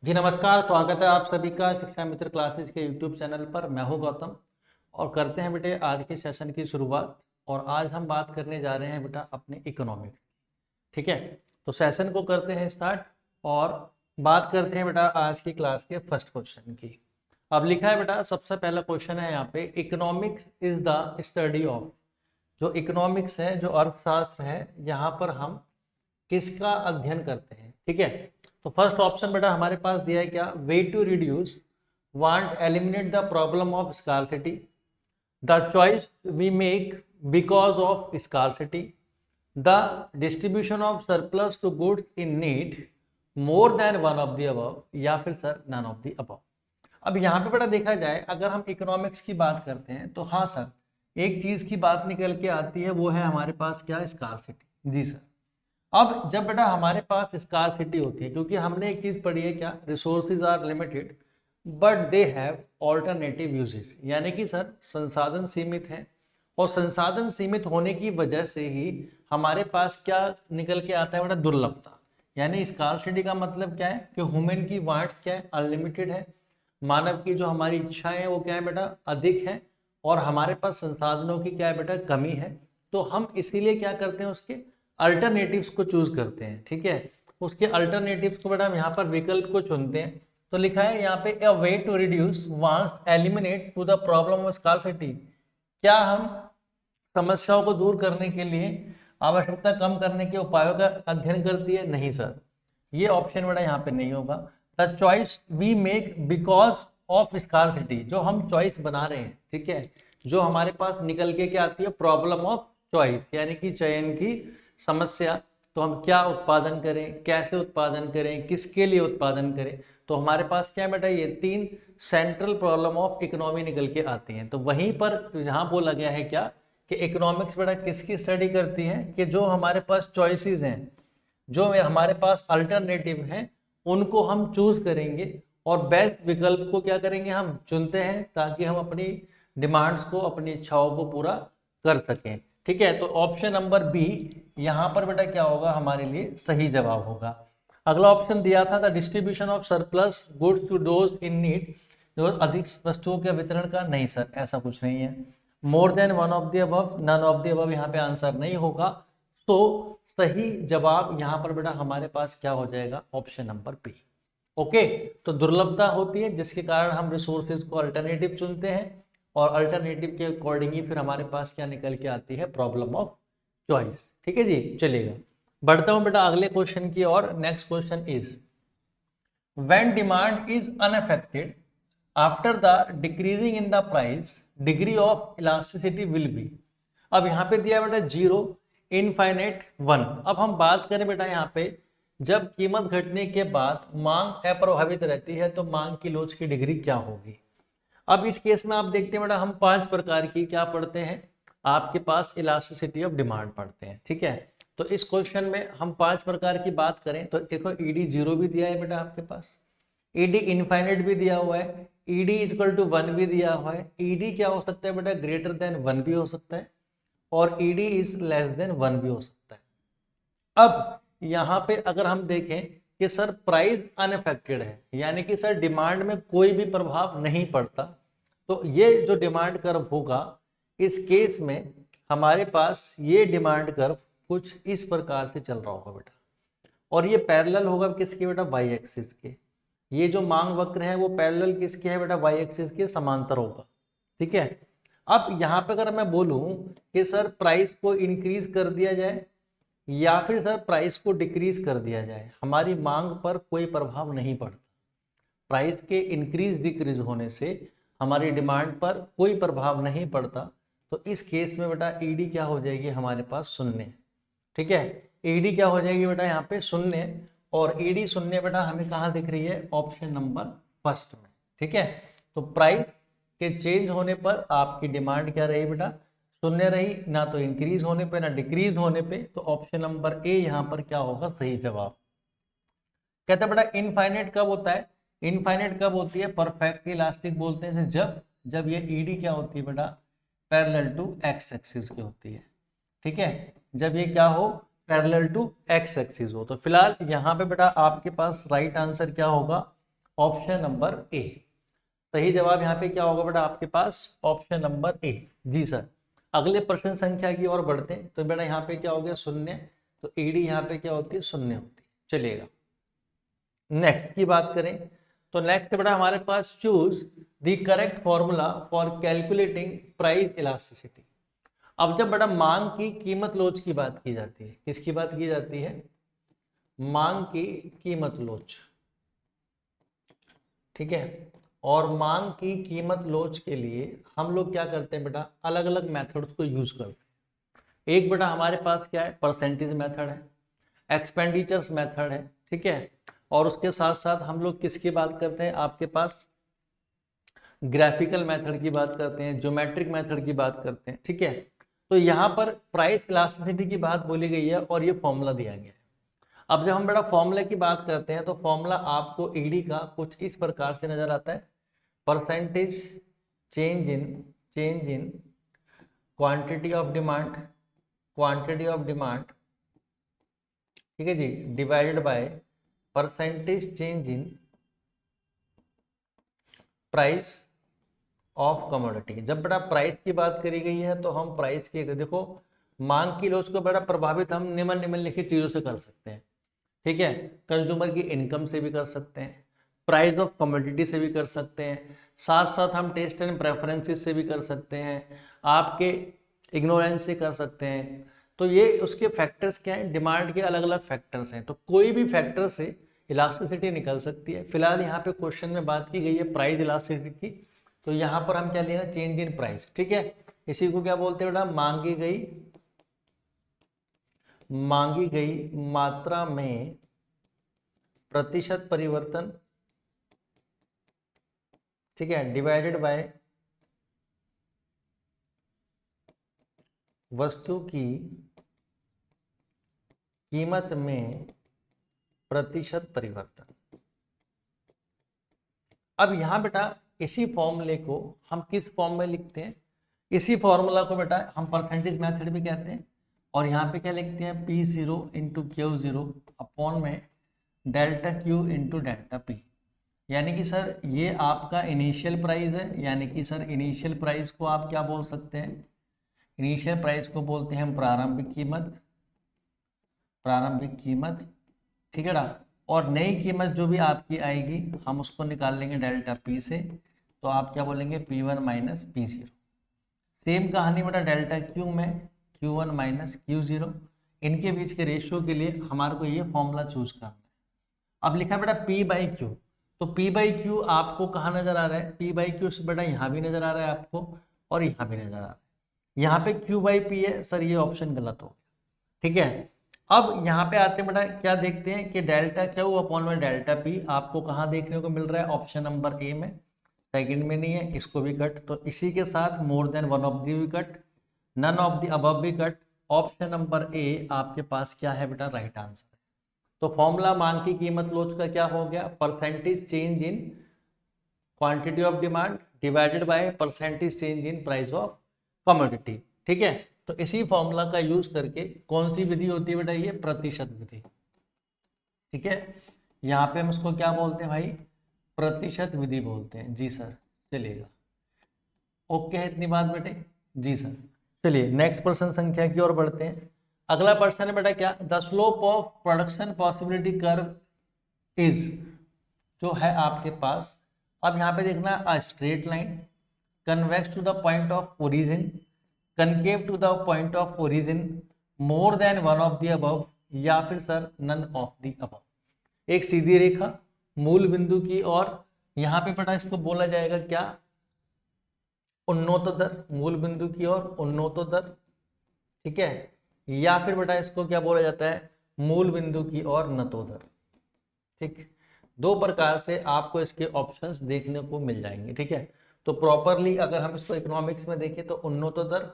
जी नमस्कार, स्वागत है आप सभी का शिक्षा मित्र क्लासेस के यूट्यूब चैनल पर। मैं हूं गौतम और करते हैं बेटे आज के सेशन की शुरुआत। और आज हम बात करने जा रहे हैं बेटा अपने इकोनॉमिक्स। ठीक है, तो सेशन को करते हैं स्टार्ट और बात करते हैं बेटा आज की क्लास के फर्स्ट क्वेश्चन की। अब लिखा है बेटा, सबसे पहला क्वेश्चन है यहाँ पे, economics is the study of. जो इकोनॉमिक्स है, जो अर्थशास्त्र है, यहाँ पर हम किसका अध्ययन करते हैं। ठीक है, तो फर्स्ट ऑप्शन बेटा हमारे पास दिया है क्या, way to reduce want eliminate the problem of scarcity, the choice we make because of scarcity, the distribution of surplus to goods in need, more than one of the above, या फिर sir none of the above. अब यहाँ पे बेटा देखा जाए, अगर हम इकोनॉमिक्स की बात करते हैं तो हाँ सर, एक चीज की बात निकल के आती है, वो है हमारे पास क्या, स्कार्सिटी। जी सर। अब जब बेटा हमारे पास स्कार्सिटी होती है, क्योंकि हमने एक चीज पढ़ी है क्या, resources are limited but they have alternative uses, यानी कि सर संसाधन सीमित है और संसाधन सीमित होने की वजह से ही हमारे पास क्या निकल के आता है बेटा, दुर्लभता। यानी स्कार्सिटी का मतलब क्या है कि ह्यूमन की वांट्स क्या है, अनलिमिटेड है। मानव की जो हमारी इच्छाएं है वो क्या है बेटा, अधिक है। और हमारे पास संसाधनों की क्या है बेटा, कमी है। तो हम इसीलिए क्या करते हैं, उसके अल्टरनेटिव्स को चूज करते हैं। ठीक है, उसके अल्टरनेटिव्स को बेटा हम यहाँ पर विकल्प को चुनते हैं। तो लिखा है यहाँ पे, a way to reduce wants eliminate to the problem of scarcity. क्या हम समस्याओं को दूर करने के लिए आवश्यकता कम करने के उपायों का अध्ययन करती है? नहीं सर, ये ऑप्शन बेटा यहाँ पे नहीं होगा। The choice we make because of scarcity, जो हम चॉइस बना रहे हैं, ठीक है, जो हमारे पास निकल के क्या आती है, प्रॉब्लम ऑफ चॉइस, यानी कि चयन की समस्या। तो हम क्या उत्पादन करें, कैसे उत्पादन करें, किसके लिए उत्पादन करें, तो हमारे पास क्या बेटा, ये तीन सेंट्रल प्रॉब्लम ऑफ इकोनॉमी निकल के आती हैं। तो वहीं पर यहाँ बोला गया है क्या, कि इकोनॉमिक्स बेटा किसकी स्टडी करती है, कि जो हमारे पास चॉइसेस हैं, जो हमारे पास अल्टरनेटिव हैं, उनको हम चूज करेंगे और बेस्ट विकल्प को क्या करेंगे, हम चुनते हैं, ताकि हम अपनी डिमांड्स को, अपनी इच्छाओं को पूरा कर सकें। ठीक है, तो ऑप्शन नंबर बी यहाँ पर बेटा क्या होगा, हमारे लिए सही जवाब होगा। अगला ऑप्शन दिया था, the distribution of surplus goods to those in need, जो अधिक वस्तुओं के वितरण का। नहीं सर, ऐसा कुछ नहीं है। More than one of the above, none of the above यहाँ पे आंसर नहीं होगा। तो सही जवाब यहाँ पर बेटा हमारे पास क्या हो जाएगा, ऑप्शन नंबर बी। ओके, तो दुर्लभता होती है जिसके कारण हम रिसोर्सेज को अल्टरनेटिव चुनते हैं और अल्टरनेटिव के अकॉर्डिंग ही फिर हमारे पास क्या निकल के आती है, प्रॉब्लम ऑफ चॉइस। ठीक है जी, चलेगा। बढ़ता हूं बेटा अगले क्वेश्चन की और। Next question is, when demand is unaffected after the decreasing in the price, degree of elasticity will be. अब यहाँ पे दिया बेटा 0, इनफाइनाइट, 1। अब हम बात करें बेटा यहाँ पे, जब कीमत घटने के बाद मांग अप्रभावित रहती है तो मांग की लोच की डिग्री क्या होगी। अब इस केस में आप देखते हैं बेटा, हम 5 प्रकार की क्या पढ़ते हैं, आपके पास इलास्टिसिटी ऑफ डिमांड पढ़ते हैं। ठीक है, तो इस क्वेश्चन में हम 5 प्रकार की बात करें तो देखो, ईडी 0 भी दिया है बेटा आपके पास, ईडी इनफाइनाइट भी दिया हुआ है, ईडी इक्वल टू 1 भी दिया हुआ है। ईडी क्या हो सकता है बेटा, ग्रेटर देन 1 भी हो सकता है, और ईडी इज लेस देन 1 भी हो सकता है। अब यहाँ पे अगर हम देखें कि सर प्राइस अनअफेक्टेड है, यानी कि सर डिमांड में कोई भी प्रभाव नहीं पड़ता, तो ये जो डिमांड कर्व होगा, इस केस में हमारे पास ये डिमांड कर्व कुछ इस प्रकार से चल रहा होगा बेटा, और ये पैरेलल होगा किसके बेटा, वाई एक्सिस के। ये जो मांग वक्र है वो पैरेलल किसके है बेटा, वाई एक्सिस के समांतर होगा। ठीक है, अब यहाँ पे अगर मैं बोलूं कि सर प्राइस को इंक्रीज कर दिया जाए या फिर सर प्राइस को डिक्रीज कर दिया जाए, हमारी मांग पर कोई प्रभाव नहीं पड़ता। प्राइस के इंक्रीज डिक्रीज होने से हमारी डिमांड पर कोई प्रभाव नहीं पड़ता। तो इस केस में बेटा ईडी क्या हो जाएगी हमारे पास, शून्य। ठीक है, ईडी क्या हो जाएगी बेटा यहाँ पे, शून्य। और ईडी शून्य बेटा हमें कहाँ दिख रही है, ऑप्शन नंबर फर्स्ट में। ठीक है, तो प्राइस के चेंज होने पर आपकी डिमांड क्या रही बेटा, शून्य रही, ना तो इंक्रीज होने पे ना डिक्रीज होने पे। तो ऑप्शन नंबर ए यहाँ पर क्या होगा, सही जवाब। कहते हैं बेटा इनफाइनाइट कब होता है, इनफाइनाइट कब होती है, परफेक्ट इलास्टिक बोलते हैं जब जब ये ईडी क्या होती है बेटा, पैरेलल टू एक्स एक्सिस की होती है। ठीक है, जब ये क्या हो, पैरेलल टू एक्स एक्सिस हो। तो फिलहाल यहाँ पे बेटा आपके पास राइट आंसर क्या होगा, ऑप्शन नंबर ए। सही जवाब यहाँ पे क्या होगा बेटा आपके पास? Option number A. जी सर। अगले प्रश्न संख्या की ओर बढ़ते हैं। तो बेटा यहाँ पे क्या हो गया? शून्य। तो ईडी यहाँ पे क्या होती है? शून्य होती है। चलिएगा नेक्स्ट की बात करें तो नेक्स्ट बेटा हमारे पास choose the correct formula for calculating price elasticity. अब जब बेटा मांग की कीमत लोच की बात की जाती है, किसकी बात की जाती है? मांग की कीमत लोच, ठीक है। और मांग की कीमत लोच के लिए हम लोग क्या करते हैं बेटा? अलग अलग मेथड्स को यूज करते हैं। एक बेटा हमारे पास क्या है? परसेंटेज मेथड है, एक्सपेंडिचर्स मेथड है, ठीक है। और उसके साथ साथ हम लोग किसकी बात करते हैं? आपके पास ग्राफिकल मेथड की बात करते हैं, ज्योमेट्रिक मेथड की बात करते हैं, ठीक है। तो यहाँ पर प्राइस इलास्टिसिटी की बात बोली गई है और ये फॉर्मूला दिया गया है। अब जब हम बड़ा फॉर्मूला की बात करते हैं तो फॉर्मूला आपको ईडी का कुछ इस प्रकार से नजर आता है। Percentage change in quantity of demand, ठीक है जी, divided by percentage change in price of commodity. जब बड़ा प्राइस की बात करी गई है तो हम प्राइस की, देखो मांग की लोच को बड़ा प्रभावित हम निम्नलिखित चीजों से कर सकते हैं, ठीक है। कंज्यूमर की इनकम से भी कर सकते हैं, प्राइस ऑफ कमोडिटी से भी कर सकते हैं, साथ साथ हम टेस्ट एंड प्रेफरेंसेस से भी कर सकते हैं, आपके इग्नोरेंस से कर सकते हैं। तो ये उसके फैक्टर्स क्या हैं? डिमांड के अलग अलग फैक्टर्स हैं। तो कोई भी फैक्टर से इलास्टिसिटी निकल सकती है। फिलहाल यहाँ पे क्वेश्चन में बात की गई है प्राइस इलास्टिसिटी की, तो यहाँ पर हम क्या लेना? चेंज इन प्राइस, ठीक है। इसी को क्या बोलते हैं बेटा? मांगी गई मात्रा में प्रतिशत परिवर्तन, ठीक है, डिवाइडेड बाय वस्तु की कीमत में प्रतिशत परिवर्तन। अब यहां बेटा इसी फॉर्मूले को हम किस फॉर्म में लिखते हैं? इसी फॉर्मूला को बेटा हम परसेंटेज मेथड भी कहते हैं। और यहाँ पे क्या लिखते हैं? P0 इंटू Q0 अपॉन में delta Q into delta P। यानी कि सर ये आपका इनिशियल प्राइस है, यानी कि सर इनिशियल प्राइस को आप क्या बोल सकते हैं? इनिशियल प्राइस को बोलते हैं हम प्रारंभिक कीमत, ठीक है ना। और नई कीमत जो भी आपकी आएगी हम उसको निकाल लेंगे डेल्टा P से, तो आप क्या बोलेंगे? P1 minus P0। सेम कहानी बेटा डेल्टा Q में Q1 माइनस Q0, इनके बीच के रेशियो के लिए हमारे को ये फॉर्मूला चूज करना है। अब लिखा बेटा P बाई क्यू, तो P बाई क्यू आपको कहाँ नजर आ रहा है? P बाई क्यू बेटा यहाँ भी नजर आ रहा है आपको और यहाँ भी नजर आ रहा है। यहाँ पे Q बाई P है सर, ये ऑप्शन गलत हो गया, ठीक है। अब यहाँ पे आते हैं बेटा, क्या देखते हैं कि डेल्टा Q अपॉन में डेल्टा P आपको कहाँ देखने को मिल रहा है? ऑप्शन नंबर ए में, सेकंड में नहीं है, इसको भी कट। तो इसी के साथ more than one of the भी cut, none of the above भी कट। ऑप्शन नंबर ए आपके पास क्या है बेटा? राइट आंसर है। तो फॉर्मूला मांग की कीमत लोच का क्या हो गया? Percentage change in quantity of demand divided by percentage change in price of commodity, ठीक है। तो इसी फॉर्मूला का यूज करके कौन सी विधि होती है बेटा? ये प्रतिशत विधि, ठीक है। यहाँ पे हम इसको क्या बोलते हैं भाई? प्रतिशत विधि बोलते हैं। जी सर, चलिएगा ओके है इतनी बात बेटे? जी सर। चलिए नेक्स्ट प्रश्न संख्या की ओर बढ़ते हैं। अगला प्रश्न है बेटा क्या? The slope of production possibility curve is, जो है आपके पास, अब यहाँ पे देखना a straight line, convex to the point of origin, concave to the point of origin, more than one of the above, या फिर sir none of the above. एक सीधी रेखा मूल बिंदु की ओर, यहाँ पे बेटा इसको बोला जाएगा क्या? उन्नतोदर, मूल बिंदु की ओर उन्नतोदर, ठीक है। या फिर बेटा इसको क्या बोला जाता है? मूल बिंदु की ओर नतोदर, ठीक। दो प्रकार से आपको इसके ऑप्शंस देखने को मिल जाएंगे, ठीक है। तो प्रॉपरली अगर हम इसको इकोनॉमिक्स में देखें तो उन्नतोदर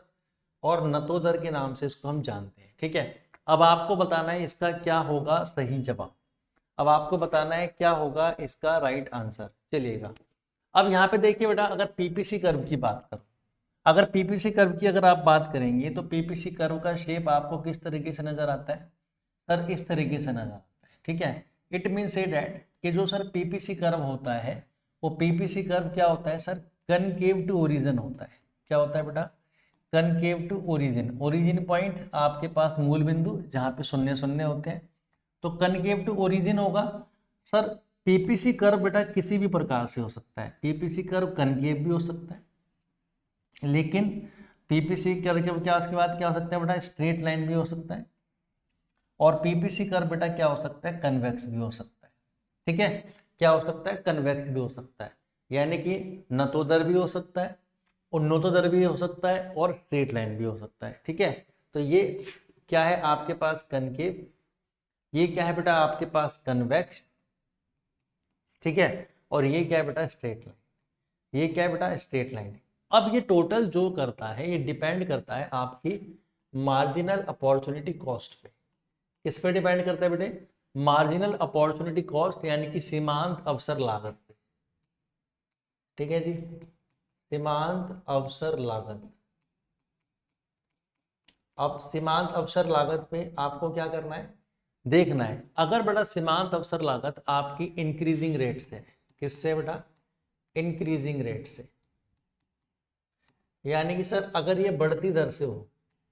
और नतोदर के नाम से इसको हम जानते हैं, ठीक है। अब आपको बताना है इसका क्या होगा सही जवाब, अब आपको बताना है क्या होगा इसका राइट आंसर। चलिएगा अब यहाँ पे देखिए बेटा, अगर पीपीसी कर्व की बात करो, अगर पीपीसी कर्व की अगर आप बात करेंगे तो पीपीसी कर्व का शेप आपको किस तरीके से नजर आता है? सर इस तरीके से नजर आता है, ठीक है। इट मीन से डैट कि जो सर पीपीसी कर्व होता है वो पीपीसी कर्व क्या होता है सर, कनकेव टू ओरिजिन होता है। क्या होता है बेटा, concave to origin. Origin point आपके पास मूल बिंदु जहाँ पे शून्य शून्य होते हैं, तो कनकेव टू ओरिजिन होगा। सर पीपीसी कर्व बेटा किसी भी प्रकार से हो सकता है, पीपीसी कर्व कनकेव भी हो सकता है, लेकिन पीपीसी कर्व क्या उसके बाद क्या हो सकता है बेटा, स्ट्रेट लाइन भी हो सकता है, और पीपीसी कर्व बेटा क्या हो सकता है, कन्वेक्स भी हो सकता है। ठीक है, क्या हो सकता है, कन्वेक्स भी हो सकता है, यानी कि नतोदर भी हो सकता है, उन्नतोदर भी हो सकता है, और स्ट्रेट लाइन भी हो सकता है। ठीक है, तो ये क्या है आपके पास कनकेव, ये क्या है बेटा आपके पास कन्वेक्स। ठीक है, और ये क्या है बेटा स्ट्रेट लाइन, ये क्या है बेटा स्ट्रेट लाइन। अब ये टोटल जो करता है ये डिपेंड करता है आपकी मार्जिनल अपॉर्चुनिटी कॉस्ट पे। किस पे डिपेंड करता है बेटे, मार्जिनल अपॉर्चुनिटी कॉस्ट यानी कि सीमांत अवसर लागत पे। ठीक है जी, सीमांत अवसर लागत। अब सीमांत अवसर लागत पे आपको क्या करना है, देखना है। अगर बेटा सीमांत अवसर लागत आपकी इंक्रीजिंग रेट से है, किससे बेटा, इंक्रीजिंग रेट से, यानी कि सर अगर ये बढ़ती दर से हो,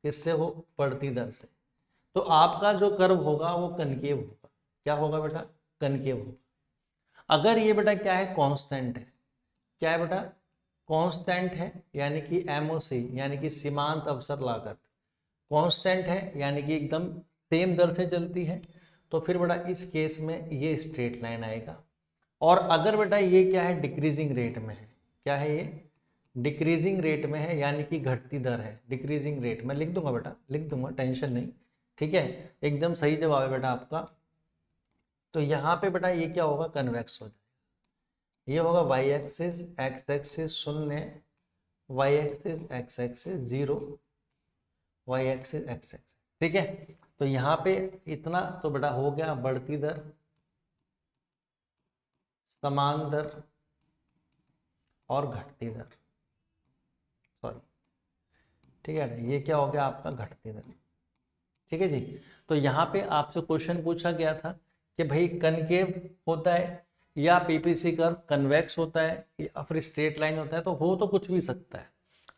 किससे हो, बढ़ती दर से, तो आपका जो कर्व होगा वो कनकेव होगा। क्या होगा बेटा, कनकेव होगा। अगर ये बेटा क्या है, कांस्टेंट है, क्या है बेटा, कांस्टेंट है, यानी कि एमओसी यानी कि सीमांत अवसर लागत कांस्टेंट है, यानी कि एकदम सेम दर से चलती है, तो फिर बेटा इस केस में ये स्ट्रेट लाइन आएगा। और अगर बेटा ये क्या है, डिक्रीजिंग रेट में है, क्या है ये, डिक्रीजिंग रेट में है, यानी कि घटती दर है, डिक्रीजिंग रेट में लिख दूंगा बेटा, लिख दूंगा, टेंशन नहीं। ठीक है, एकदम सही जवाब है बेटा आपका। तो यहाँ पे बेटा ये क्या होगा, कन्वेक्स हो जाएगा। ये होगा वाई एक्सिस, एक्स एक्सिस शून्य, Y axis X axis zero, Y axis X axis. ठीक है, तो यहाँ पे इतना तो बेटा हो गया, बढ़ती दर, समान दर और घटती दर, सॉरी। ठीक है ना, ये क्या हो गया आपका, घटती दर। ठीक है जी, तो यहाँ पे आपसे क्वेश्चन पूछा गया था कि भाई कनकेव होता है या पीपीसी कर्व कन्वेक्स होता है या फिर स्ट्रेट लाइन होता है, तो हो तो कुछ भी सकता है।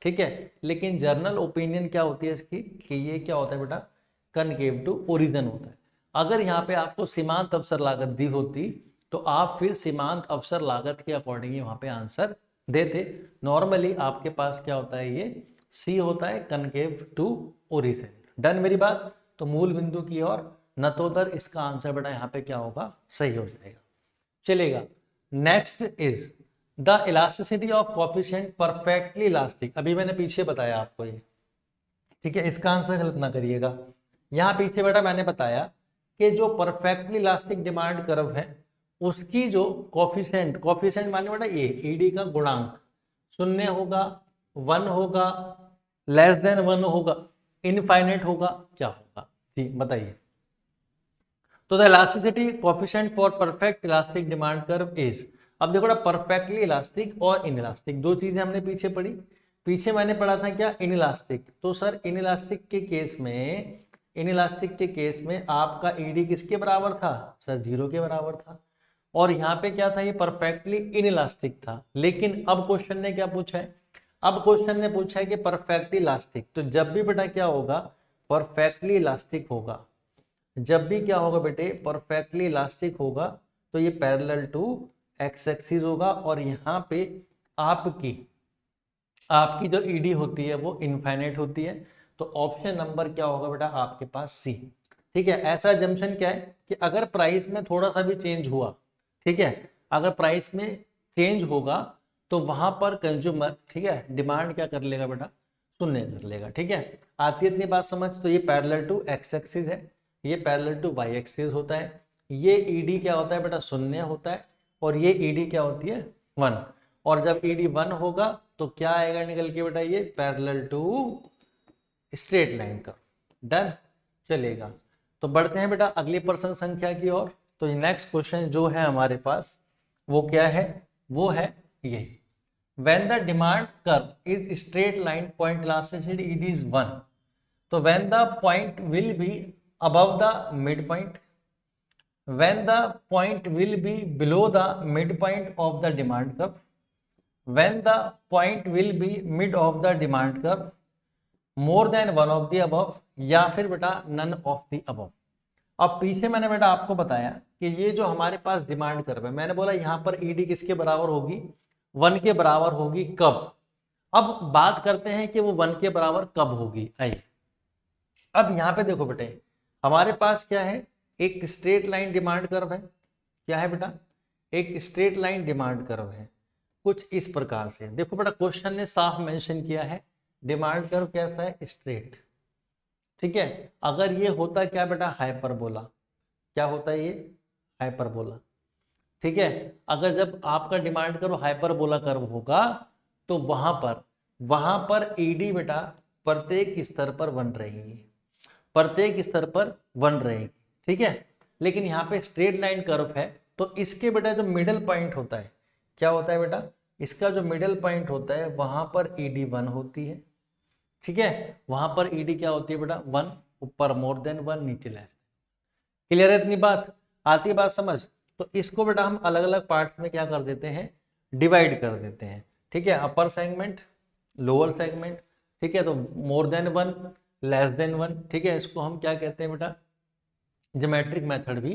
ठीक है, लेकिन जर्नल ओपिनियन क्या होती है इसकी, कि ये क्या होता है बेटा, कनकेव टू ओरिजिन होता है। अगर यहाँ पे आपको सीमांत अवसर लागत दी होती तो आप फिर सीमांत अवसर लागत के अकॉर्डिंग ही वहां पे आंसर देते। नॉर्मली आपके पास क्या होता है, ये सी होता है, कनकेव टू ओरिजिन। डन मेरी बात, तो मूल बिंदु की ओर नतोदर, इसका आंसर बेटा यहाँ पे क्या होगा, सही हो जाएगा। चलेगा, next is the elasticity of coefficient perfectly elastic. अभी मैंने पीछे बताया आपको ये, ठीक है, इसका आंसर गलत ना करिएगा। यहाँ पीछे बेटा मैंने बताया कि जो परफेक्टली इलास्टिक डिमांड कर्व है उसकी जो कोएफिशिएंट, कोएफिशिएंट माने बेटा ये ईडी का गुणांक शून्य होगा, 1 होगा, लेस देन 1 होगा, इनफाइनाइट होगा, क्या होगा जी बताइए। तो the elasticity coefficient for perfect elastic demand curve is, अब देखो परफेक्टली इलास्टिक और इनइलास्टिक दो चीजें हमने पीछे पढ़ी। पीछे मैंने पढ़ा था क्या, इनइलास्टिक, तो सर इनइलास्टिक के केस में, इनइलास्टिक के केस में आपका ईडी किसके बराबर था सर, 0 के बराबर था। और यहाँ पे क्या था, ये परफेक्टली इनइलास्टिक था। लेकिन अब क्वेश्चन ने क्या पूछा है, अब क्वेश्चन ने पूछा है कि परफेक्टली इलास्टिक, तो जब भी बेटा क्या होगा, परफेक्टली इलास्टिक होगा, जब भी क्या होगा बेटे, परफेक्टली इलास्टिक होगा, तो ये पैरेलल टू एक्स एक्सिस होगा, और यहाँ पे आपकी आपकी जो ईडी होती है वो इनफाइनाइट होती है। तो ऑप्शन नंबर क्या होगा बेटा आपके पास, सी। ठीक है, ऐसा जंक्शन क्या है कि अगर प्राइस में थोड़ा सा भी चेंज हुआ, ठीक है, अगर प्राइस में चेंज होगा तो वहां पर कंज्यूमर, ठीक है, डिमांड क्या कर लेगा बेटा, शून्य कर लेगा। ठीक है, आती है इतनी बात समझ। तो ये पैरेलल टू एक्स एक्सिस है, ये पैरेलल टू वाई एक्सिस होता है, ये ईडी क्या होता है बेटा, शून्य होता है, और ये ईडी क्या होती है, 1। और जब ईडी 1 होगा तो क्या आएगा निकल के बेटा, ये पैरेलल टू स्ट्रेट लाइन का। डन, चलेगा। तो बढ़ते हैं बेटा अगली प्रश्न संख्या की ओर। तो नेक्स्ट क्वेश्चन जो है हमारे पास वो क्या है, वो है ये, when the demand curve is straight line, point elasticity it is 1, तो when the point will be above the midpoint, when the point will be below the mid point of the demand curve, when the point will be mid of the demand curve, more than one of the above, या फिर बेटा none of the above. अब पीछे मैंने बेटा आपको बताया कि ये जो हमारे पास डिमांड कर्व है, मैंने बोला यहाँ पर ईडी किसके बराबर होगी, 1 के बराबर होगी। कब? अब बात करते हैं कि वो 1 के बराबर कब होगी। आइए अब यहाँ पे देखो बेटे, हमारे पास क्या है, एक स्ट्रेट लाइन डिमांड कर्व है। क्या है बेटा? एक स्ट्रेट लाइन डिमांड कर्व है कुछ इस प्रकार से। देखो बेटा क्वेश्चन ने साफ मेंशन किया है डिमांड कर्व कैसा है, स्ट्रेट। ठीक है, अगर ये होता क्या बेटा, हाइपरबोला। क्या होता है ये? हाइपरबोला। ठीक है, अगर जब आपका डिमांड कर्व हाइपरबोला कर्व होगा तो वहां पर ईडी बेटा प्रत्येक स्तर पर बन रहेगी, प्रत्येक स्तर पर बन रहेगी। ठीक है, लेकिन यहाँ पे स्ट्रेट लाइन कर्व है तो इसके बेटा जो मिडल पॉइंट होता है, क्या होता है बेटा, इसका जो मिडल पॉइंट होता है वहां पर ईडी 1 होती है। ठीक है, वहां पर ईडी क्या होती है बेटा, 1, ऊपर मोर देन 1, नीचे लेस। क्लियर है इतनी बात? आती है बात समझ? तो इसको बेटा हम अलग अलग पार्ट्स में क्या कर देते हैं, डिवाइड कर देते हैं। ठीक है, अपर सेगमेंट, लोअर सेगमेंट। ठीक है, तो मोर देन 1, लेस देन 1। ठीक है, इसको हम क्या कहते हैं बेटा, ज्योमेट्रिक मेथड भी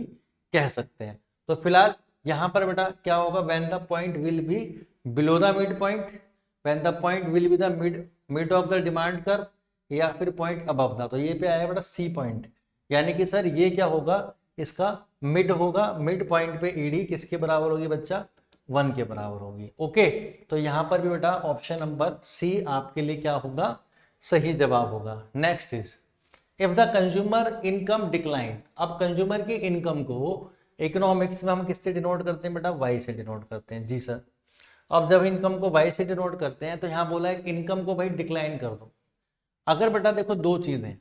कह सकते हैं। तो फिलहाल यहाँ पर बेटा क्या होगा, when the point will be below the mid point, when the point will be the mid of the demand curve, या फिर पॉइंट अबव द। तो ये पे आया बेटा सी पॉइंट, यानी कि सर ये क्या होगा, इसका मिड होगा। मिड पॉइंट पे ईडी किसके बराबर होगी बच्चा, 1 के बराबर होगी। ओके, तो यहाँ पर भी बेटा ऑप्शन नंबर सी आपके लिए क्या होगा, सही जवाब होगा। Next is if the consumer income decline. अब कंज्यूमर की इनकम को इकोनॉमिक्स में हम किससे डिनोट करते हैं बेटा, वाई से डिनोट करते हैं। जी सर। अब जब इनकम को वाई से डिनोट करते हैं तो यहाँ बोला है इनकम को भाई डिक्लाइन कर दो। अगर बेटा देखो दो चीजें,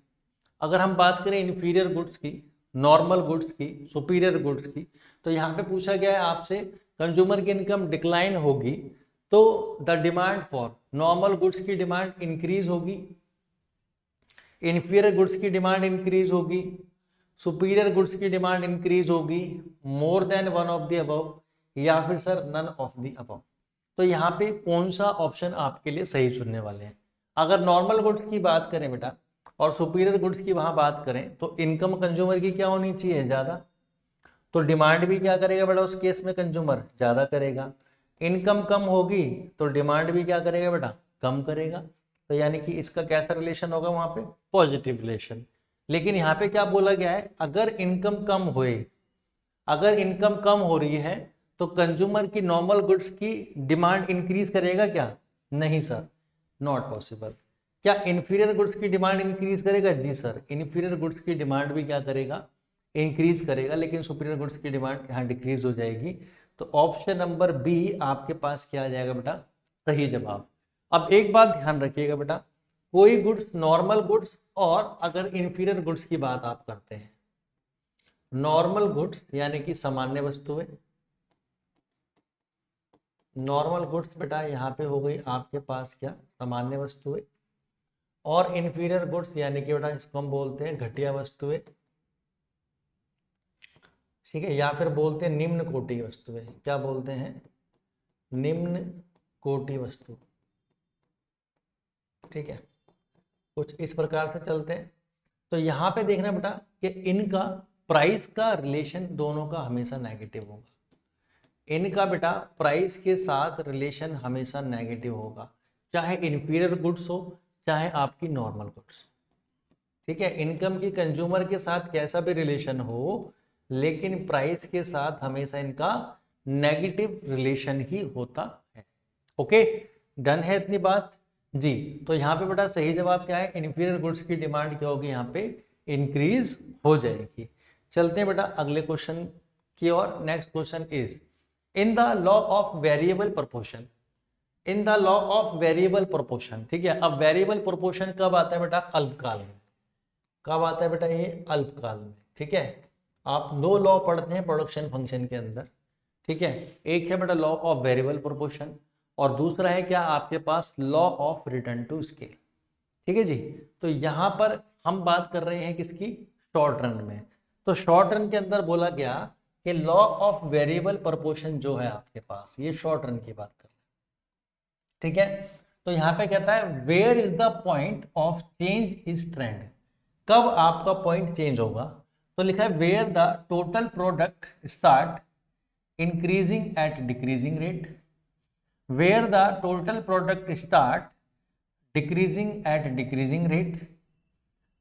अगर हम बात करें इन्फीरियर गुड्स की, नॉर्मल गुड्स की, सुपीरियर गुड्स की, तो यहाँ पे पूछा गया है आपसे कंज्यूमर की इनकम डिक्लाइन होगी तो the demand for normal goods की डिमांड इंक्रीज होगी, इन्फीरियर गुड्स की डिमांड इंक्रीज होगी, सुपीरियर गुड्स की डिमांड इंक्रीज होगी, more than 1 of the above, या फिर sir none of the above. तो यहाँ पे कौन सा ऑप्शन आपके लिए सही चुनने वाले हैं? अगर नॉर्मल गुड्स की बात करें बेटा और सुपीरियर गुड्स की वहां बात करें तो इनकम कंज्यूमर की क्या होनी चाहिए, ज्यादा। तो डिमांड भी क्या करेगा बेटा उस केस में, कंज्यूमर ज्यादा करेगा। इनकम कम होगी तो डिमांड भी क्या करेगा बेटा, कम करेगा। तो यानी कि इसका कैसा रिलेशन होगा वहां पे, पॉजिटिव रिलेशन। लेकिन यहाँ पे क्या बोला गया है, अगर इनकम कम होए, अगर इनकम कम हो रही है तो कंज्यूमर की नॉर्मल गुड्स की डिमांड इंक्रीज करेगा क्या, नहीं सर, नॉट पॉसिबल। क्या इन्फीरियर गुड्स की डिमांड इंक्रीज करेगा, जी सर, इन्फीरियर गुड्स की डिमांड भी क्या करेगा, इंक्रीज करेगा, लेकिन सुपीरियर गुड्स की डिमांड यहाँ डिक्रीज हो जाएगी। तो ऑप्शन नंबर बी आपके पास क्या आ जाएगा बेटा, सही जवाब। अब एक बात ध्यान रखिएगा बेटा, कोई गुड्स नॉर्मल गुड्स और अगर इन्फीरियर गुड्स की बात आप करते हैं, नॉर्मल गुड्स यानी कि सामान्य वस्तुएं, नॉर्मल गुड्स बेटा यहाँ पे हो गई आपके पास क्या, सामान्य वस्तुएं, और इन्फीरियर गुड्स यानी कि बेटा इसको हम बोलते हैं घटिया वस्तुएं। ठीक है, या फिर बोलते हैं निम्न कोटि वस्तुएं। क्या बोलते हैं, निम्न कोटि वस्तु। ठीक है, कुछ इस प्रकार से चलते हैं। तो यहाँ पे देखना बेटा कि इनका प्राइस का रिलेशन दोनों का हमेशा नेगेटिव होगा। इनका बेटा प्राइस के साथ रिलेशन हमेशा नेगेटिव होगा, चाहे इन्फीरियर गुड्स हो चाहे आपकी नॉर्मल गुड्स। ठीक है, इनकम की कंज्यूमर के साथ कैसा भी रिलेशन हो, लेकिन प्राइस के साथ हमेशा इनका नेगेटिव रिलेशन ही होता है। ओके, डन है इतनी बात जी। तो यहाँ पे बेटा सही जवाब क्या है, इन्फीरियर गुड्स की डिमांड क्या होगी, यहाँ पे इंक्रीज हो जाएगी। चलते हैं बेटा अगले क्वेश्चन की ओर। Next question is in the law of variable proportion, in the law of variable proportion. ठीक है, अब वेरिएबल प्रोपोर्शन कब आता है बेटा, अल्पकाल में। कब आता है बेटा ये, अल्पकाल में। ठीक है, आप दो लॉ पढ़ते हैं प्रोडक्शन फंक्शन के अंदर। ठीक है, एक है बेटा लॉ ऑफ वेरिएबल प्रोपोर्शन और दूसरा है क्या आपके पास, law of return to scale. ठीक है जी, तो यहाँ पर हम बात कर रहे हैं किसकी, शॉर्ट रन में। तो शॉर्ट रन के अंदर बोला गया कि लॉ ऑफ वेरिएबल प्रोपोर्शन जो है आपके पास, ये शॉर्ट रन की बात कर रहे हैं, ठीक है। तो यहाँ पे कहता है where is the point of change is trend, कब आपका पॉइंट चेंज होगा। तो लिखा है where the total product start increasing at decreasing rate, where the total product start decreasing at decreasing rate,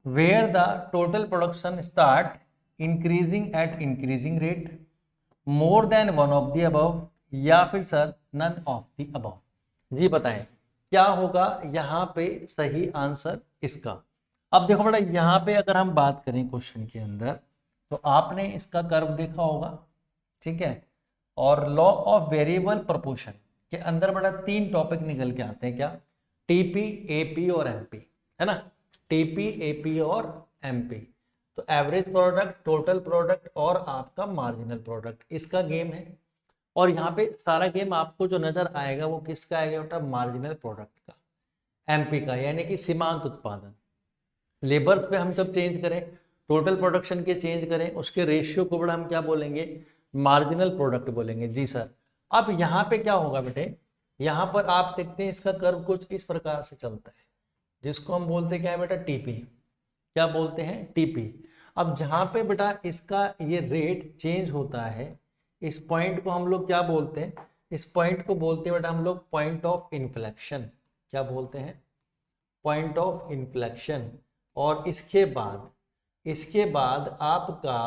where the total production start increasing at increasing rate, more than one of the above, या फिर sir none of the above। जी बताएं क्या होगा यहाँ पे सही answer इसका। अब देखो बेटा, यहाँ पे अगर हम बात करें क्वेश्चन के अंदर, तो आपने इसका कर्व देखा होगा, ठीक है। और लॉ ऑफ वेरिएबल प्रोपोर्शन के अंदर बेटा तीन टॉपिक निकल के आते हैं, क्या, टीपी, एपी और एमपी, है ना। टीपी, एपी और एमपी, तो एवरेज प्रोडक्ट, टोटल प्रोडक्ट और आपका मार्जिनल प्रोडक्ट, इसका गेम है। और यहाँ पे सारा गेम आपको जो नजर आएगा वो किसका आएगा बेटा, मार्जिनल प्रोडक्ट का, एमपी का, यानी कि सीमांत उत्पादन। लेबर्स पे हम जब चेंज करें, टोटल प्रोडक्शन के चेंज करें, उसके रेशियो को बड़ा हम क्या बोलेंगे, मार्जिनल प्रोडक्ट बोलेंगे। जी सर। अब यहाँ पे क्या होगा बेटे, यहाँ पर आप देखते हैं इसका कर्व कुछ इस प्रकार से चलता है, जिसको हम बोलते हैं क्या है बेटा, टीपी। क्या बोलते हैं, टीपी। अब जहाँ पे बेटा इसका ये रेट चेंज होता है, इस पॉइंट को हम लोग क्या बोलते हैं, इस पॉइंट को बोलते हैं बेटा हम लोग पॉइंट ऑफ इन्फ्लेक्शन। क्या बोलते हैं, पॉइंट ऑफ इन्फ्लेक्शन। और इसके बाद आपका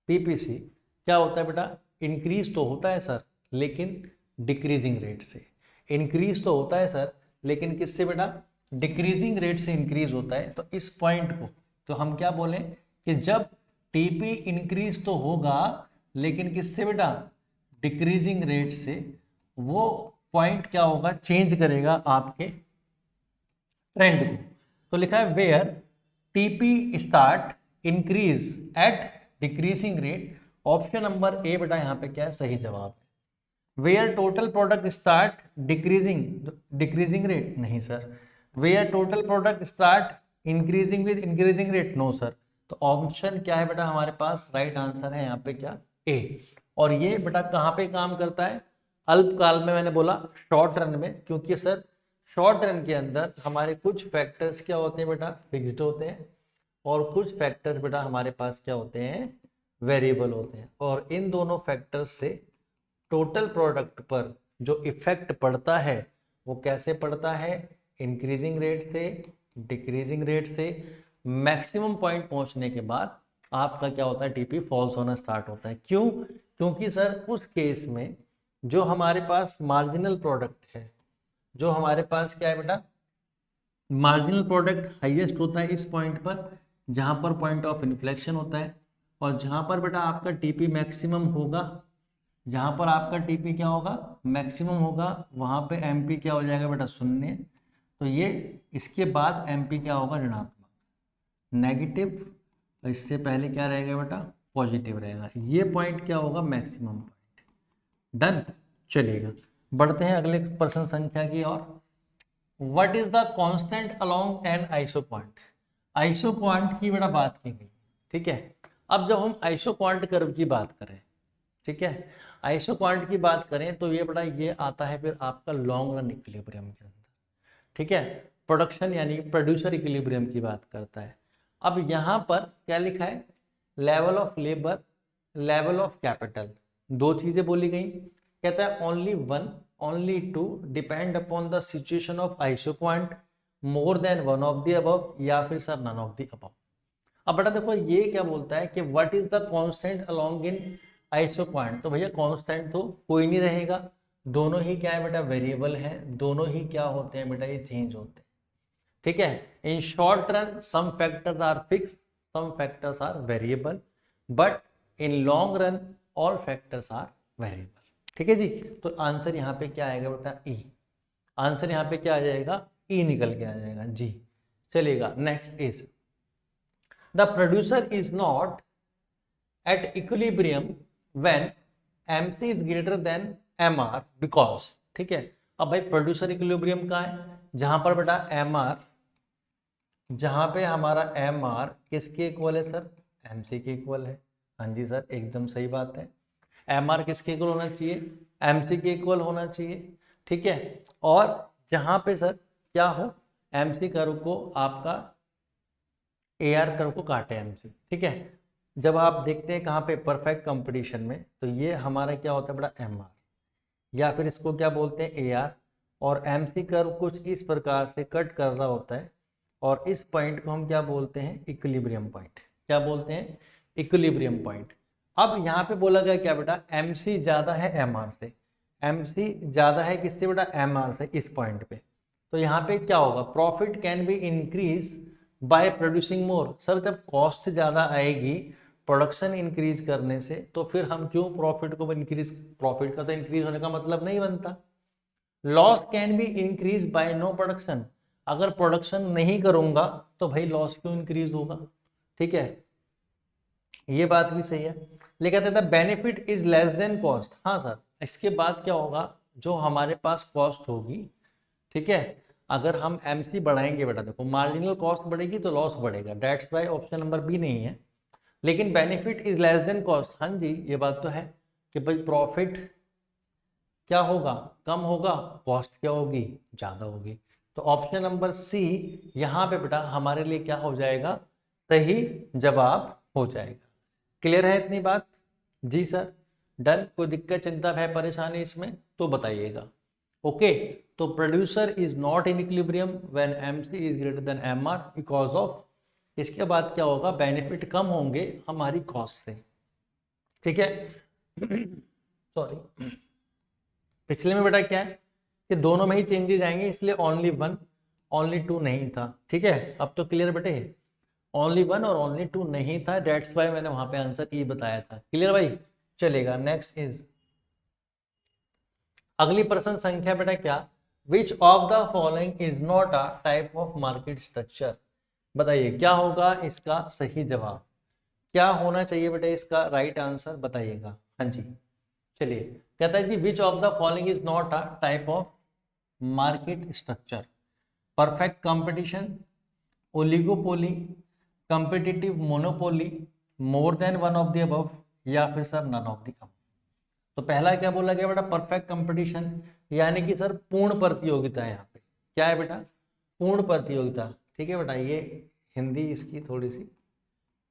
पीपीसी क्या होता है बेटा, इंक्रीज तो होता है सर, लेकिन डिक्रीजिंग रेट से। इंक्रीज तो होता है सर, लेकिन किससे बेटा, डिक्रीजिंग रेट से इंक्रीज होता है। तो इस पॉइंट को तो हम क्या बोलें कि जब टीपी इंक्रीज तो होगा, लेकिन किससे बेटा, डिक्रीजिंग रेट से, वो पॉइंट क्या होगा, चेंज करेगा आपके ट्रेंड को। तो लिखा है where TP start increase at decreasing rate, option number A बेटा यहाँ पे क्या है, सही जवाब है। Where total product start decreasing rate, नहीं sir. Where total product start increasing with increasing rate, no sir. तो ऑप्शन क्या है बेटा हमारे पास, राइट आंसर है यहाँ पे क्या, ए। और ये बेटा कहाँ पे काम करता है, अल्पकाल में, मैंने बोला शॉर्ट रन में, क्योंकि सर शॉर्ट रन के अंदर हमारे कुछ फैक्टर्स क्या होते हैं बेटा, फिक्स्ड होते हैं, और कुछ फैक्टर्स बेटा हमारे पास क्या होते हैं, वेरिएबल होते हैं। और इन दोनों फैक्टर्स से टोटल प्रोडक्ट पर जो इफेक्ट पड़ता है वो कैसे पड़ता है, इंक्रीजिंग रेट से, डिक्रीजिंग रेट से, मैक्सिमम पॉइंट पहुंचने के बाद आपका क्या होता है, टीपी फॉल्स होना स्टार्ट होता है। क्यों, क्योंकि सर उस केस में जो हमारे पास मार्जिनल प्रोडक्ट है, जो हमारे पास क्या है बेटा, मार्जिनल प्रोडक्ट हाईएस्ट होता है इस पॉइंट पर, जहां पर पॉइंट ऑफ इन्फ्लेक्शन होता है। और जहां पर बेटा आपका टीपी मैक्सिमम होगा, जहां पर आपका टीपी क्या होगा, मैक्सिमम होगा, वहां पे एमपी क्या हो जाएगा बेटा, शून्य। तो ये इसके बाद एमपी क्या होगा, ऋणात्मक, नेगेटिव। और इससे पहले क्या रहेगा बेटा, पॉजिटिव रहेगा। ये पॉइंट क्या होगा, मैक्सिमम पॉइंट। डन, चलिएगा बढ़ते हैं अगले प्रश्न संख्या की ओर। What is the constant along an isoquant. Isoquant की बेटा बात की गई, ठीक है। अब जब हम आइसोक्वांट कर्व की बात करें, ठीक है, आइसोक्वांट की बात करें, तो ये बड़ा ये आता है फिर आपका लॉन्ग रन इक्विलिब्रियम के अंदर, ठीक है। प्रोडक्शन यानी प्रोड्यूसर इक्विलिब्रियम की बात करता है। अब यहाँ पर क्या लिखा है, level of labour, level of capital, दो चीजें बोली गई। कहता है only one, only two depend upon the situation of isoquant, more than one of the above, या फिर sir none of the above. अब बेटा देखो ये क्या बोलता है कि what is the constant along in isoquant. तो भैया कांस्टेंट तो कोई नहीं रहेगा, दोनों ही क्या है बेटा, वेरिएबल है, दोनों ही क्या होते हैं बेटा, ये चेंज होते हैं, ठीक है। In short run some factors are fixed, some factors are variable, but in long run all factors are variable, ठीक है जी। तो आंसर यहाँ पे क्या आएगा बेटा, ई। आंसर यहाँ पे क्या आ जाएगा, ई निकल के आ जाएगा जी। चलिएगा next is the producer is not at equilibrium when MC is greater than MR because, ठीक है। अब भाई प्रोड्यूसर इक्विलिब्रियम का है, जहां पर बेटा MR, जहां पे हमारा MR किसके इक्वल है सर, MC के इक्वल है हाँ जी सर, एकदम सही बात है। एम आर किसके इक्वल होना चाहिए? एम सी के इक्वल होना चाहिए। ठीक है, और जहाँ पे सर क्या हो, एम सी कर्व को आपका ए आर कर्व को काटे एम सी। ठीक है, जब आप देखते हैं कहाँ पे, परफेक्ट कंपटीशन में, तो ये हमारा क्या होता है बड़ा, एम आर, या फिर इसको क्या बोलते हैं, ए आर। और एम सी कर्व कुछ इस प्रकार से कट कर रहा होता है, और इस पॉइंट को हम क्या बोलते हैं, इक्विलिब्रियम पॉइंट। क्या बोलते हैं? Equilibrium point. अब यहाँ पे बोला गया क्या बेटा, एम सी ज़्यादा है एम आर से। एम सी ज़्यादा है किससे बेटा, एम आर से, इस पॉइंट पे। तो यहाँ पे क्या होगा, profit can be increase by producing more. Sir जब कॉस्ट ज़्यादा आएगी प्रोडक्शन इंक्रीज करने से, तो फिर हम क्यों प्रॉफिट को इंक्रीज, प्रॉफिट का तो इंक्रीज होने का मतलब नहीं बनता। Loss can be increase by no production. अगर प्रोडक्शन नहीं करूंगा तो भाई लॉस क्यों इंक्रीज होगा? ठीक है, ये बात भी सही है। लेकिन कहता है benefit is less than cost. हाँ सर, इसके बाद क्या होगा, जो हमारे पास कॉस्ट होगी, ठीक है, अगर हम एमसी बढ़ाएंगे बेटा, देखो मार्जिनल कॉस्ट बढ़ेगी तो लॉस बढ़ेगा, that's why option number B नहीं है। लेकिन benefit is less than cost, हाँ जी ये बात तो है कि भाई प्रॉफिट क्या होगा, कम होगा, कॉस्ट क्या होगी, ज़्यादा होगी। तो ऑप्शन नंबर सी यहाँ पे बेटा हमारे लिए क्या हो जाएगा, सही जवाब हो जाएगा। क्लियर है इतनी बात? जी सर, डन। कोई दिक्कत, चिंता, भय, परेशानी इसमें तो बताइएगा। ओके, तो producer is not in equilibrium when MC is greater than MR because of, इसके बाद क्या होगा, बेनिफिट कम होंगे हमारी कॉस्ट से। ठीक है, सॉरी, पिछले में बेटा क्या है कि दोनों में ही चेंजेस आएंगे, इसलिए ओनली वन ओनली टू नहीं था। ठीक है, अब तो क्लियर बेटे, ओनली वन और ओनली टू नहीं था, डेट्स वाई मैंने वहां पे आंसर ई बताया था। क्लियर भाई? चलेगा, नेक्स्ट इज, अगली प्रश्न संख्या बेटा क्या, विच of the following is not a type of market structure. बताइए क्या होगा इसका सही जवाब, क्या होना चाहिए बेटा इसका राइट आंसर, बताइएगा। हाँ जी, चलिए, कहता है जी which of the following is not a type of market structure, perfect competition, oligopoly, competitive monopoly, more than one of the above, या फिर sir none of the above. तो पहला क्या बोला गया बेटा, परफेक्ट कंपटीशन, यानी कि सर पूर्ण प्रतियोगिता है। यहाँ पे क्या है बेटा, पूर्ण प्रतियोगिता। ठीक है बेटा, ये हिंदी इसकी थोड़ी सी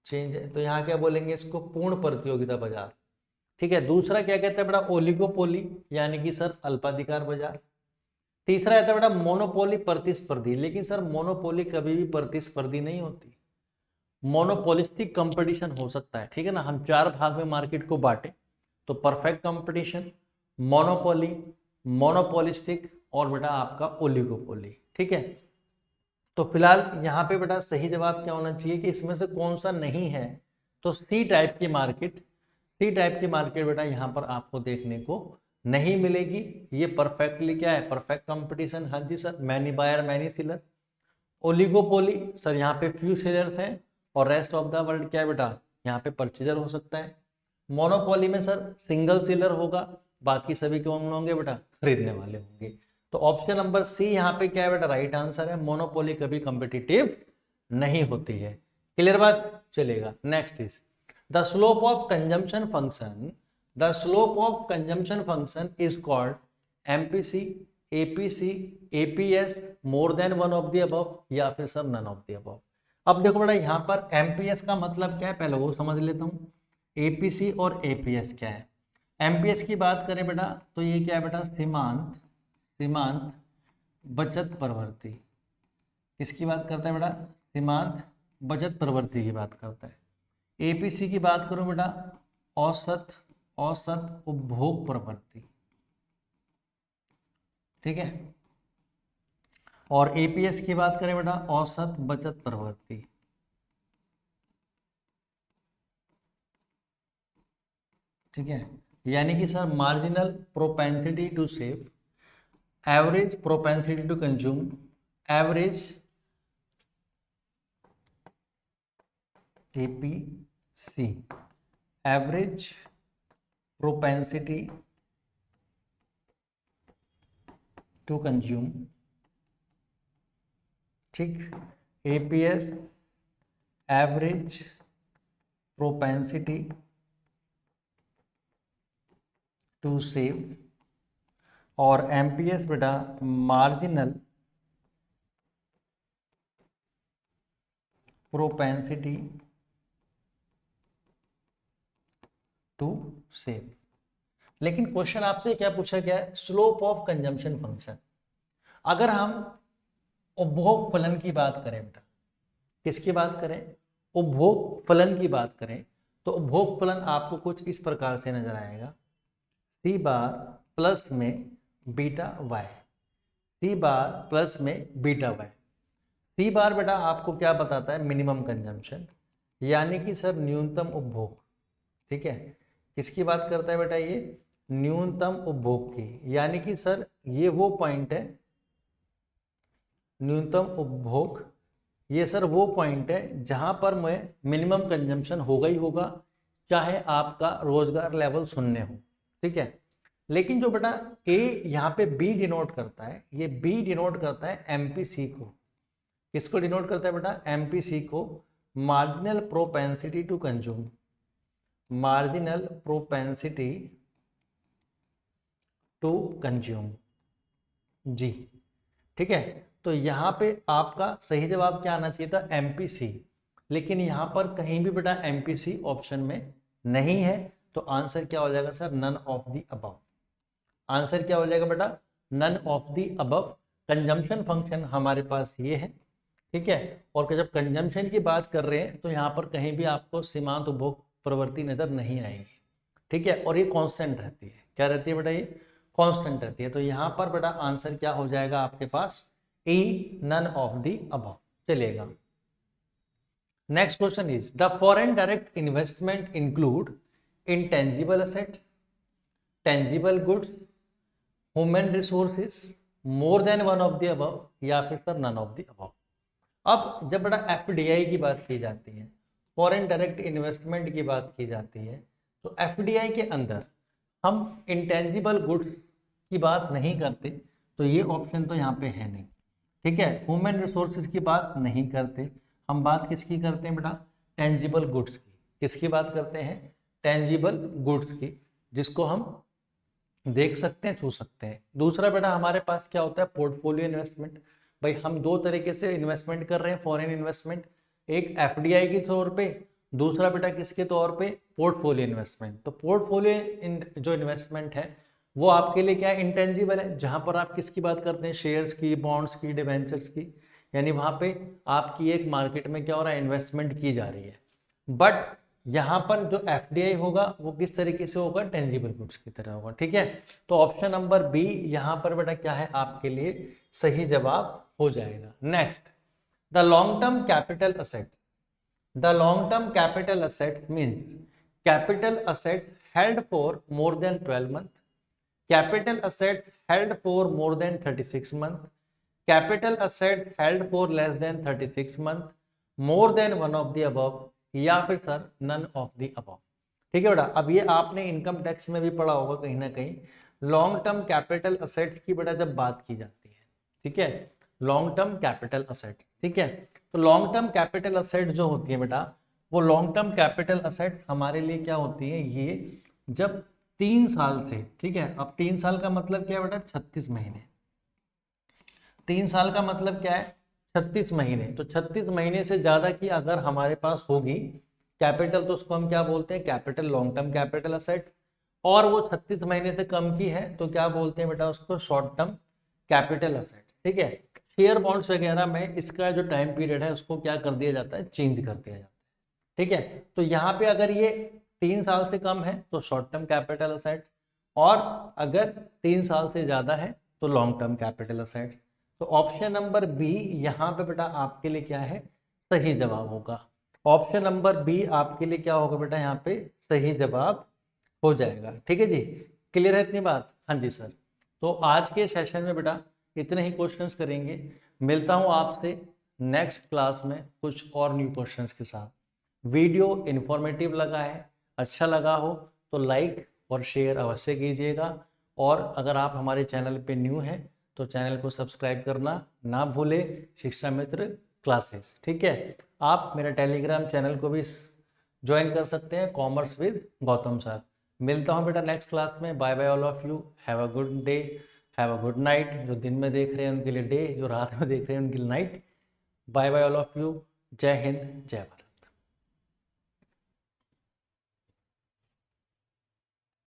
चेंज है, तो यहाँ क्या बोलेंगे इसको, पूर्ण प्रतियोगिता बाजार। ठीक है, दूसरा क्या कहता है बेटा, ओलिगोपोली, यानी कि सर अल्पाधिकार बाजार। तीसरा आता है बेटा मोनोपोली, प्रतिस्पर्धी। लेकिन सर मोनोपोली कभी भी प्रतिस्पर्धी नहीं होती, मोनोपोलिस्टिक कंपटीशन हो सकता है। ठीक है ना, हम चार भाग में मार्केट को बांटे, तो परफेक्ट कंपटीशन, मोनोपोली, मोनोपोलिस्टिक, और बेटा आपका ओलिगोपोली। ठीक है, तो फिलहाल यहाँ पे बेटा सही जवाब क्या होना चाहिए कि इसमें से कौन सा नहीं है, तो सी टाइप की मार्केट, सी टाइप की मार्केट बेटा यहाँ पर आपको देखने को नहीं मिलेगी। ये परफेक्टली क्या है, परफेक्ट कंपटीशन। हाँ जी sir, many buyer many seller. Oligopoly sir यहाँ पे फ्यू सेलर्स हैं, और रेस्ट ऑफ द वर्ल्ड क्या है बेटा, यहाँ पे परचेजर हो सकता है। मोनोपोली में सर सिंगल सेलर होगा, बाकी सभी कौन होंगे बेटा, खरीदने वाले होंगे। तो ऑप्शन नंबर सी यहाँ पे क्या है बेटा, राइट आंसर है। मोनोपोली कभी कॉम्पिटिटिव नहीं होती है। क्लियर बात? चलेगा, next is the slope of consumption function, the slope of consumption function is called MPC, APC, APS, more than one of the above, या फिर sir none of the above. अब देखो बेटा यहाँ पर एमपीएस का मतलब क्या है, पहले वो समझ लेता हूँ। एपीसी और एपीएस क्या है? एमपीएस की बात करें बेटा तो ये क्या है बेटा, सीमांत, सीमांत बचत प्रवृत्ति। किसकी बात करता है बेटा, सीमांत बचत प्रवृत्ति की बात करता है। एपीसी की बात करूं बेटा, औसत, औसत उपभोग प्रवृत्ति। ठीक है, और एपीएस की बात करें बेटा, औसत बचत प्रवृत्ति। ठीक है, यानी कि sir marginal propensity to save, average propensity to consume, average APC, average propensity to consume. ठीक, APS average propensity to save, और एमपीएस बेटा मार्जिनल प्रोपेंसिटी टू सेव। लेकिन क्वेश्चन आपसे क्या पूछा गया है, स्लोप ऑफ कंजम्पशन फंक्शन। अगर हम उपभोग फलन की बात करें बेटा, किसकी बात करें, उपभोग फलन की बात करें, तो उपभोग फलन आपको कुछ इस प्रकार से नजर आएगा, सी बार प्लस में बीटा वाई, सी बार प्लस में बीटा वाई। सी बार बेटा आपको क्या बताता है, मिनिमम कंजम्पशन, यानी कि सर न्यूनतम उपभोग। ठीक है, किसकी बात करता है बेटा, ये न्यूनतम उपभोग की, यानी कि सर ये वो पॉइंट है, न्यूनतम उपभोग, ये सर वो पॉइंट है जहां पर मैं मिनिमम कंजम्पशन होगा ही होगा, चाहे आपका रोजगार लेवल शून्य हो। ठीक है, लेकिन जो बेटा ए यहाँ पे बी डिनोट करता है, ये बी डिनोट करता है एमपीसी को। किसको डिनोट करता है बेटा, एमपीसी को, marginal propensity to consume, marginal propensity to consume जी। ठीक है, तो यहाँ पे आपका सही जवाब क्या आना चाहिए था, एमपीसी, लेकिन यहाँ पर कहीं भी बेटा एमपीसी ऑप्शन में नहीं है, तो आंसर क्या हो जाएगा sir, none of the above. Answer क्या हो जाएगा बेटा, none of the above. Consumption function हमारे पास ये है। ठीक है, और जब कंजम्पशन की बात कर रहे हैं तो यहाँ पर कहीं भी आपको सीमांत उपभोग प्रवृत्ति नजर नहीं आएगी। ठीक है, और ये कांस्टेंट रहती है, क्या रहती है बेटा, ये कांस्टेंट रहती है। तो यहाँ पर बेटा आंसर क्या हो जाएगा आपके पास, E, none of the above चलेगा। Next question is the foreign direct investment include intangible assets, tangible goods, human resources, more than one of the above, या फिर sir none of the above. अब जब बड़ा एफडीआई की बात की जाती है, फॉरेन डायरेक्ट इन्वेस्टमेंट की बात की जाती है, तो एफडीआई के अंदर हम इंटेंजिबल गुड्स की बात नहीं करते, तो ये ऑप्शन तो यहाँ पे है नहीं। ठीक है, ह्यूमन रिसोर्सेज की बात नहीं करते, हम बात किसकी करते हैं बेटा, टेंजिबल गुड्स की। किसकी बात करते हैं, टेंजिबल गुड्स की, जिसको हम देख सकते हैं, छू सकते हैं। दूसरा बेटा हमारे पास क्या होता है, पोर्टफोलियो इन्वेस्टमेंट। भाई हम दो तरीके से इन्वेस्टमेंट कर रहे हैं, फॉरेन इन्वेस्टमेंट, एक एफडीआई के तौर पे, दूसरा बेटा किसके तौर पे, पोर्टफोलियो इन्वेस्टमेंट। तो पोर्टफोलियो जो इन्वेस्टमेंट है वो आपके लिए क्या है, इंटेंजिबल है, जहां पर आप किसकी बात करते हैं, शेयर्स की, बॉन्ड्स की, डिवेंचर्स की, यानी वहां पे आपकी एक मार्केट में क्या हो रहा है, इन्वेस्टमेंट की जा रही है। बट यहाँ पर जो एफडीआई होगा वो किस तरीके से होगा, टेंजिबल गुड्स की तरह होगा। ठीक है, तो ऑप्शन नंबर बी यहाँ पर बेटा क्या है आपके लिए सही जवाब हो जाएगा। Next, the long term capital asset, the long term capital asset means capital assets held for more than 12 month, capital assets held for more than 36 month, capital assets held for less than 36 month, more than one of the above, या फिर sir none of the above. ठीक है बेटा, अब ये आपने income tax में भी पढ़ा होगा कहीं ना कहीं, लॉन्ग टर्म कैपिटल असेट्स की बेटा जब बात की जाती है। ठीक है, लॉन्ग टर्म कैपिटल असेट्स। ठीक है, तो लॉन्ग टर्म कैपिटल असेट जो होती है बेटा, वो लॉन्ग टर्म कैपिटल असेट हमारे लिए क्या होती है, ये जब 3 साल से, ठीक है, अब 3 साल का मतलब क्या है बेटा, 36 महीने। 3 साल का मतलब क्या है, 36 महीने। तो 36 महीने से ज्यादा की अगर हमारे पास होगी कैपिटल, तो उसको हम क्या बोलते हैं, capital long term capital asset. और वो 36 महीने से कम की है तो क्या बोलते हैं बेटा उसको, शॉर्ट टर्म कैपिटल असेट। ठीक है, शेयर बॉन्ड्स वगैरह में इसका जो टाइम पीरियड है उसको क्या कर दिया जाता है, चेंज कर दिया जाता है। ठीक है, तो यहाँ पे अगर ये 3 साल से कम है तो शॉर्ट टर्म कैपिटल असेट, और अगर 3 साल से ज्यादा है तो लॉन्ग टर्म कैपिटल असेट। तो ऑप्शन नंबर बी यहाँ पे बेटा आपके लिए क्या है, सही जवाब होगा। ऑप्शन नंबर बी आपके लिए क्या होगा बेटा, यहाँ पे सही जवाब हो जाएगा। ठीक है जी, क्लियर है इतनी बात, हाँ जी सर। तो आज के सेशन में बेटा इतने ही क्वेश्चंस करेंगे, मिलता हूँ आपसे नेक्स्ट क्लास में कुछ और न्यू क्वेश्चंस के साथ। वीडियो इन्फॉर्मेटिव लगा है, अच्छा लगा हो तो लाइक और शेयर अवश्य कीजिएगा, और अगर आप हमारे चैनल पे न्यू हैं तो चैनल को सब्सक्राइब करना ना भूलें, शिक्षा मित्र क्लासेस। ठीक है, आप मेरा टेलीग्राम चैनल को भी ज्वाइन कर सकते हैं, कॉमर्स विद गौतम सर। मिलता हूँ बेटा नेक्स्ट क्लास में। Bye bye all of you, have a good day, have a good night. जो दिन में देख रहे हैं उनके लिए डे, जो रात में देख रहे हैं उनके लिए night. Bye bye all of you. जय हिंद, जय भारत।